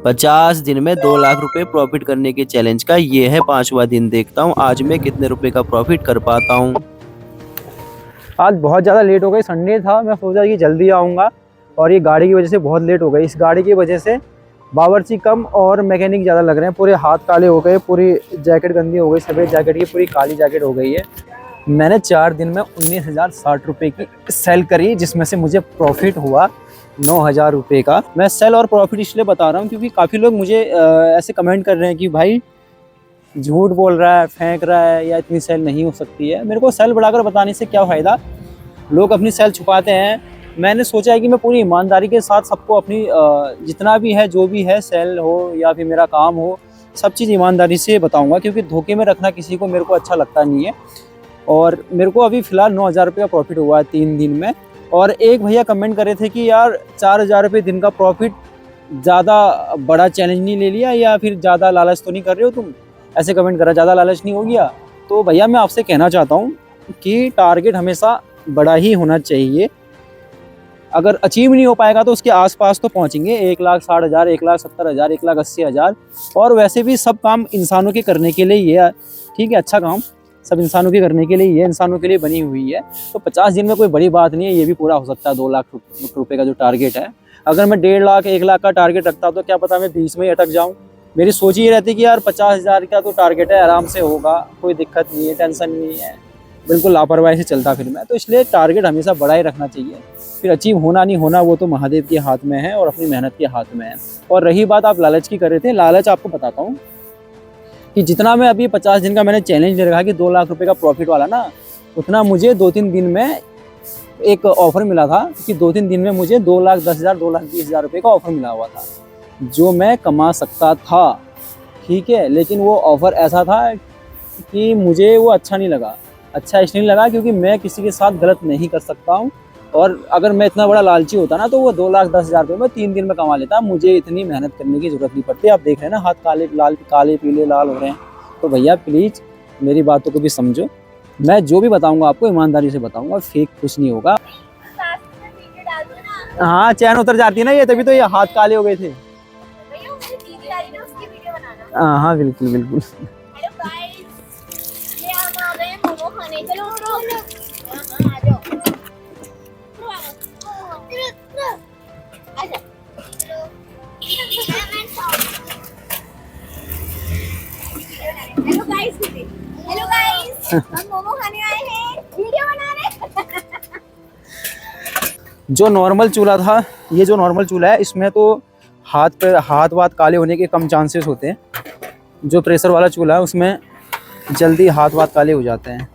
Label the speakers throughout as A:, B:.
A: 50 दिन में 2 लाख रुपए प्रॉफिट करने के चैलेंज का ये है 5वां दिन। देखता हूँ आज मैं कितने रुपए का प्रॉफिट कर पाता हूँ।
B: आज बहुत ज़्यादा लेट हो गई, संडे था, मैं सोचा कि जल्दी आऊँगा और ये गाड़ी की वजह से बहुत लेट हो गई। इस गाड़ी की वजह से बावर्ची कम और मैकेनिक ज़्यादा लग रहे हैं। पूरे हाथ काले हो गए, पूरी जैकेट गंदी हो गई, सफ़ेद जैकेट की पूरी काली जैकेट हो गई है। मैंने 4 दिन में 19,060 रुपये की सेल करी, जिसमें से मुझे प्रॉफिट हुआ 9,000 रुपये का। मैं सेल और प्रॉफिट इसलिए बता रहा हूँ क्योंकि काफ़ी लोग मुझे ऐसे कमेंट कर रहे हैं कि भाई झूठ बोल रहा है, फेंक रहा है, या इतनी सेल नहीं हो सकती है। मेरे को सेल बढ़ाकर बताने से क्या फ़ायदा, लोग अपनी सेल छुपाते हैं। मैंने सोचा है कि मैं पूरी ईमानदारी के साथ सबको अपनी जितना भी है, जो भी है, सेल हो या फिर मेरा काम हो, सब चीज़ ईमानदारी से बताऊंगा, क्योंकि धोखे में रखना किसी को मेरे को अच्छा लगता नहीं है। और मेरे को अभी फ़िलहाल 9,000 रुपये का प्रॉफिट हुआ है 3 दिन में। और एक भैया कमेंट कर रहे थे कि यार 4,000 रुपये दिन का प्रॉफिट, ज़्यादा बड़ा चैलेंज नहीं ले लिया या फिर ज़्यादा लालच तो नहीं कर रहे हो तुम, ऐसे कमेंट करा, ज़्यादा लालच नहीं हो गया? तो भैया मैं आपसे कहना चाहता हूँ कि टारगेट हमेशा बड़ा ही होना चाहिए। अगर अचीव नहीं हो पाएगा तो उसके आसपास तो पहुंचेंगे। 1,60,000, 1,70,000, 1,80,000। और वैसे भी सब काम इंसानों के करने के लिए ही है, ठीक है? अच्छा काम सब इंसानों के करने के लिए ही है, इंसानों के लिए बनी हुई है। तो 50 दिन में कोई बड़ी बात नहीं है, ये भी पूरा हो सकता है 2 लाख रुपये का जो टारगेट है। अगर मैं 1.5 लाख 1 लाख का टारगेट रखता तो क्या पता मैं 20 में ही अटक जाऊँ। मेरी सोच ये रहती कि यार 50,000 का तो टारगेट है, आराम से होगा, कोई दिक्कत नहीं है, टेंशन नहीं है, बिल्कुल लापरवाही से चलता फिर मैं। तो इसलिए टारगेट हमेशा बड़ा ही रखना चाहिए। फिर अचीव होना नहीं होना वो तो महादेव के हाथ में है और अपनी मेहनत के हाथ में है। और रही बात आप लालच की कर रहे थे, लालच आपको बताता हूँ कि जितना मैं अभी 50 दिन का मैंने चैलेंज ले रखा कि 2 लाख रुपए का प्रॉफिट वाला ना, उतना मुझे 2-3 दिन में एक ऑफ़र मिला था कि 2-3 दिन में मुझे 2,10,000, 2,20,000 रुपये का ऑफ़र मिला हुआ था, जो मैं कमा सकता था, ठीक है? लेकिन वो ऑफ़र ऐसा था कि मुझे वो अच्छा नहीं लगा। अच्छा इसलिए नहीं लगा क्योंकि मैं किसी के साथ गलत नहीं कर सकता हूँ। और अगर मैं इतना बड़ा लालची होता ना तो वो 2,10,000 रुपये मैं 3 दिन में कमा लेता। मुझे इतनी मेहनत करने की ज़रूरत नहीं पड़ती। आप देख रहे हैं ना, हाथ काले पीले लाल हो रहे हैं। तो भैया प्लीज़ मेरी बातों को भी समझो। मैं जो भी बताऊँगा आपको ईमानदारी से बताऊँगा, फेक कुछ नहीं होगा। हाँ, चैन उतर जाती है ना ये, तभी तो ये हाथ काले हो गए थे। हाँ हाँ, बिल्कुल बिल्कुल।
C: हेलो गाइस, हम मोमो खाने आए हैं, वीडियो बना रहे हैं।
B: जो नॉर्मल चूल्हा था, ये जो नॉर्मल चूल्हा है, इसमें तो हाथ वाथ काले होने के कम चांसेस होते हैं। जो प्रेशर वाला चूल्हा है उसमें जल्दी हाथ वाथ काले हो जाते हैं।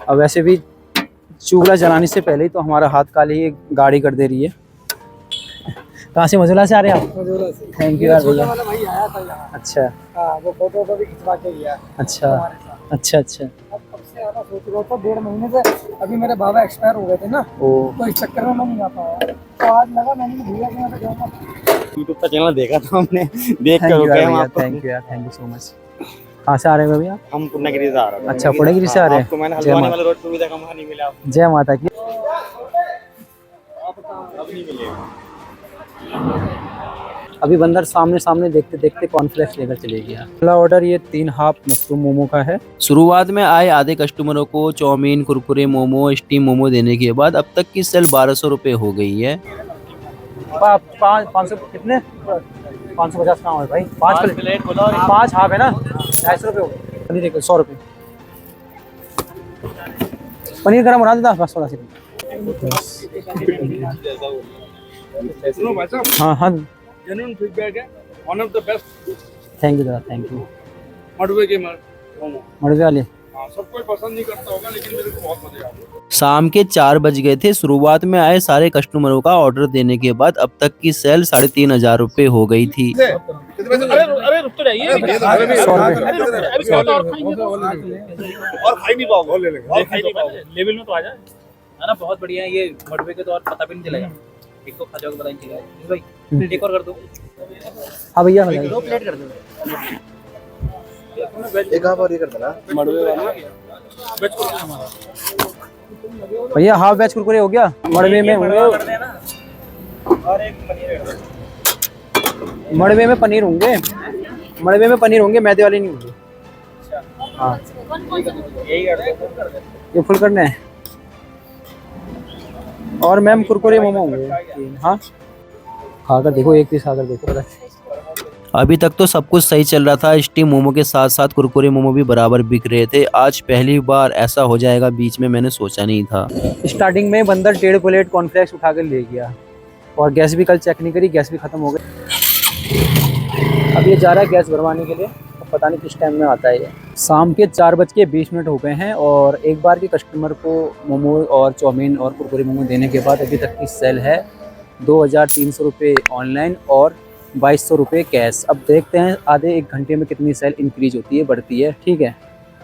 B: अब वैसे भी चूल्हा जलाने से पहले ही तो हमारा हाथ काले ही गाड़ी कर दे रही है। कहाँ से? मजूला से आ रहे हैं आप? मजूला से। थैंक यू यार भैया। भाई आया था यहाँ। अच्छा। हाँ, वो फोटो भी खिंचवा के गया। अच्छा अच्छा अच्छा। कब से आना सोच रहा था, 1.5 महीने से। अभी मेरे बाबा एक्सपायर हो गए थे ना, तो इस चक्कर में मैं नहीं आ पाया। तो आज लगा मैंने भैया के यहाँ पे जाऊँगा। यूट्यूब का चैनल देखा था हमने, देख कर रुके हम आपको। थैंक यू यार, थैंक यू सो मच। कहाँ से आ रहे हैं भैया? हम पूर्णगिरी से आ रहे हैं। अच्छा, पूर्णगिरी से आ रहे हैं। आपको मैंने हल्द्वानी वाले रोड पे भी देखा, वहाँ नहीं मिला। जय माता की। अब नहीं मिलेगा। अभी बंदर सामने देखते देखते कॉर्नफ्लेक्स लेकर चले गया। पहला ऑर्डर ये 3 हाफ मशरूम मोमो का है।
A: शुरुआत में आए आधे कस्टमरों को चाउमीन, कुरकुरे, मोमो, स्टीम मोमो देने के बाद अब तक की सेल 1,200 रुपये हो गई है।
B: 500 कितने? 550 कहाँ है भाई? 5 प्लेट, 5 हाफ है ना, 250 रुपये हो गए। पनीर 100 रुपये। पनीर गरम बना देता बस थोड़ा सी। हाँ हाँ,
D: जेन्युइन फीडबैक है, one of the best.
B: Thank you दादा, थैंक यू।
D: मडवे के मोमो,
B: मडवे वाले।
D: हाँ, सब कोई पसंद नहीं करता होगा, लेकिन मेरे को बहुत मजा आया।
A: शाम के 4 बज गए थे। शुरुआत में आए सारे कस्टमरों का ऑर्डर देने के बाद अब तक की सेल 3,500 रुपये हो गई थी।
D: अरे रुक तो जाइए, और खाई नहीं पाओगे, लेवल में तो आ जाए ना। बहुत बढ़िया है ये मडवे के, तो और पता भी नहीं चलेगा। एक तो खा जाओगे, पता नहीं चलेगा। भाई एक और कर दो।
B: हाँ भैया,
D: 2 प्लेट कर दो।
E: एक हाफ और ये कर देना
D: मडवे वाला वेज कुरकुरे हमारा।
B: भैया हाफ वेज कुरकुरे हो गया मडवे में।
D: और एक पनीर कर दो।
B: मड़वे में पनीर होंगे, मड़वे में पनीर होंगे, मैदे वाले नहीं होंगे। हाँ
D: यही कर दो।
B: ये फुल करना है। और मैम कुरकुरे मोमो होंगे। हाँ खाकर देखो, एक पीस खाकर देखो पता है।
A: अभी तक तो सब कुछ सही चल रहा था, स्टीम मोमो के साथ साथ कुरकुरे मोमो भी बराबर बिक रहे थे। आज पहली बार ऐसा हो जाएगा बीच में, मैंने सोचा नहीं था।
B: स्टार्टिंग में बंदर 1.5 प्लेट कॉर्नफ्लेक्स उठा कर ले गया और गैस भी कल चेक नहीं करी, गैस भी खत्म हो गई। अब ये जा रहा है गैस भरवाने के लिए, अब पता नहीं किस टाइम में आता है ये। शाम के 4:20 हो गए हैं और एक बार के कस्टमर को मोमो और चाउमीन और कुरकुरे मोमो देने के बाद अभी तक की सेल है 2300 रुपये ऑनलाइन और 2200 रुपये कैश। अब देखते हैं आधे 1 घंटे में कितनी सेल इंक्रीज होती है, बढ़ती है। ठीक है।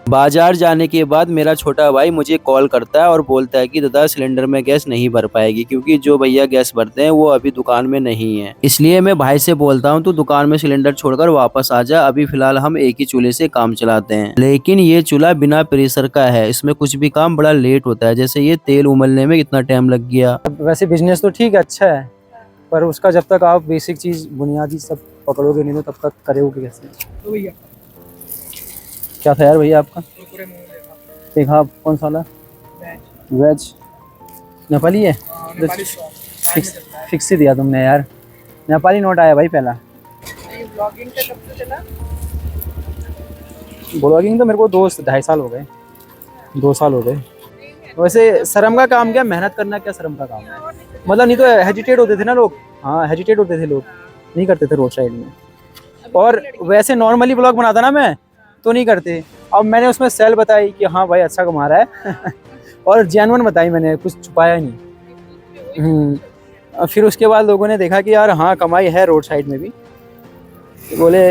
A: बाजार जाने के बाद मेरा छोटा भाई मुझे कॉल करता है और बोलता है कि दादा सिलेंडर में गैस नहीं भर पाएगी, क्योंकि जो भैया गैस भरते हैं वो अभी दुकान में नहीं है। इसलिए मैं भाई से बोलता हूँ तू दुकान में सिलेंडर छोड़कर वापस आ जा, अभी फिलहाल हम एक ही चूल्हे से काम चलाते हैं। लेकिन ये चूल्हा बिना प्रेशर का है, इसमें कुछ भी काम बड़ा लेट होता है, जैसे ये तेल उमलने में कितना टाइम लग गया।
B: अब वैसे बिजनेस तो ठीक है, अच्छा है, पर उसका जब तक आप बेसिक चीज़ बुनियादी सब पकड़ोगे नहीं तो तब तक करोगे कैसे।
D: तो भैया
B: क्या था यार भैया आपका?
D: कुरकुरे मोमो देखा।
B: देखा कौन सा वाला? वेज नेपाली है?
D: नेपाली
B: फिक्स ही दिया तुमने यार, नेपाली नोट आया भाई पहला।
D: ब्लॉगिंग का कब से चला?
B: ब्लॉगिंग तो मेरे को 2-2.5 साल हो गए, 2 साल हो गए। वैसे शर्म का काम क्या, मेहनत करना क्या शर्म का काम है? मतलब नहीं तो हेजिटेट होते थे ना लोग, हाँ हेजिटेट होते थे लोग, नहीं करते थे रोड साइड में। और वैसे नॉर्मली ब्लॉग बनाता ना मैं तो नहीं करते। अब मैंने उसमें सेल बताई कि हाँ भाई अच्छा कमा रहा है और जेन्युइन बताई मैंने, कुछ छुपाया नहीं। फिर उसके बाद लोगों ने देखा कि यार हाँ कमाई है रोड साइड में भी, तो बोले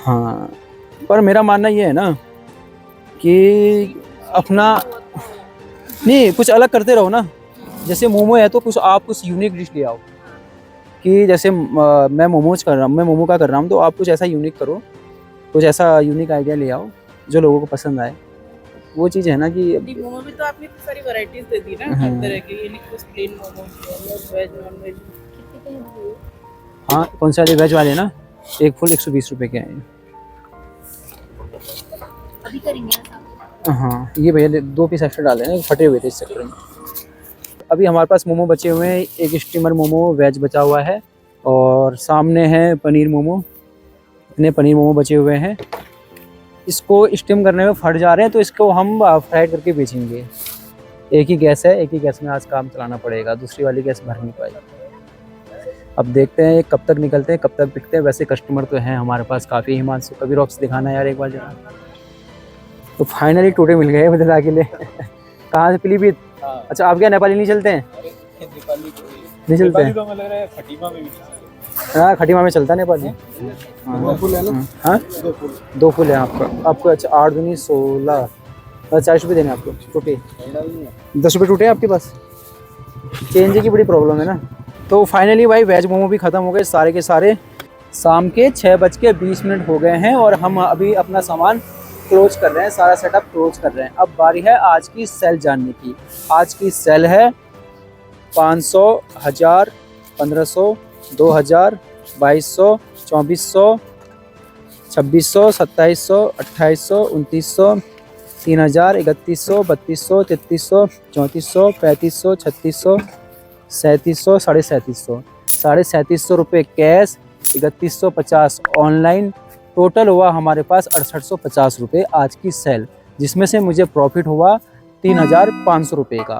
B: हाँ। पर मेरा मानना ये है ना कि अपना नहीं कुछ अलग करते रहो ना। जैसे मोमो है तो कुछ यूनिक डिश ले आओ, कि जैसे मैं मोमोज कर रहा हूँ, मैं मोमो का कर रहा हूँ, तो आप कुछ ऐसा यूनिक करो, कुछ ऐसा यूनिक आइडिया ले आओ जो लोगों को पसंद आए। वो चीज़ है ना कि
E: मोमो में तो आपने सारी वैरायटीज दे दी ना, हर तरह की, यानी कुछ plain momo, veg non veg.
B: हाँ कौन सा वेज वाले ना, एक फुल 120 रुपये के हैं।
C: अभी करेंगे।
B: हाँ ये भैया 2 पीस एक्स्ट्रा डाले ना, फटे हुए थे इस चक्कर में। अभी हमारे पास मोमो बचे हुए हैं, एक स्टीमर मोमो वेज बचा हुआ है और सामने है पनीर मोमो। इतने पनीर मोमो बचे हुए हैं, इसको स्टीम करने में फट जा रहे हैं तो इसको हम फ्राई करके बेचेंगे। एक ही गैस है, एक ही गैस में आज काम चलाना पड़ेगा, दूसरी वाली गैस भर नहीं पाएगी। अब देखते हैं कब तक निकलते हैं, कब तक बिकते हैं। वैसे कस्टमर तो हैं हमारे पास काफ़ी। हिमांशु कभी रॉक्स दिखाना यार एक बार जरा। तो फाइनली टोटे मिल गए बता के लिए। कहाँ से? पीलीभीत। अच्छा आप क्या नेपाली नहीं चलते हैं? नहीं चलते हैं?
D: तो मुझे लग रहा है खटीमा में भी
B: हाँ खटीमा में चलता है नेपाली।
D: दो फुल है ना?
B: हाँ
D: 2 फुल
B: है आपको। अच्छा 8 दूनी 16, 40 रुपये देने आपको टूटे। 10 रुपये टूटे आपके पास? चेंज की बड़ी प्रॉब्लम है ना। तो फाइनली भाई वेज मोमो भी ख़त्म हो गए सारे के सारे। शाम के 6:20 हो गए हैं और हम अभी अपना सामान क्लोज कर रहे हैं, सारा सेटअप क्लोज कर रहे हैं। अब बारी है आज की सेल जानने की। आज की सेल है 500, 1000, 1500, 2000, 2200, 2400, 2600, 2700, 2800, 2900, 3000, 3100, 3200, 3300, 3400, 3500, 3600, 3700, 3750, 3750 रुपये कैश, 3150 ऑनलाइन। टोटल हुआ हमारे पास 6850 रुपये आज की सेल, जिसमें से मुझे प्रॉफिट हुआ 3500 रुपये का।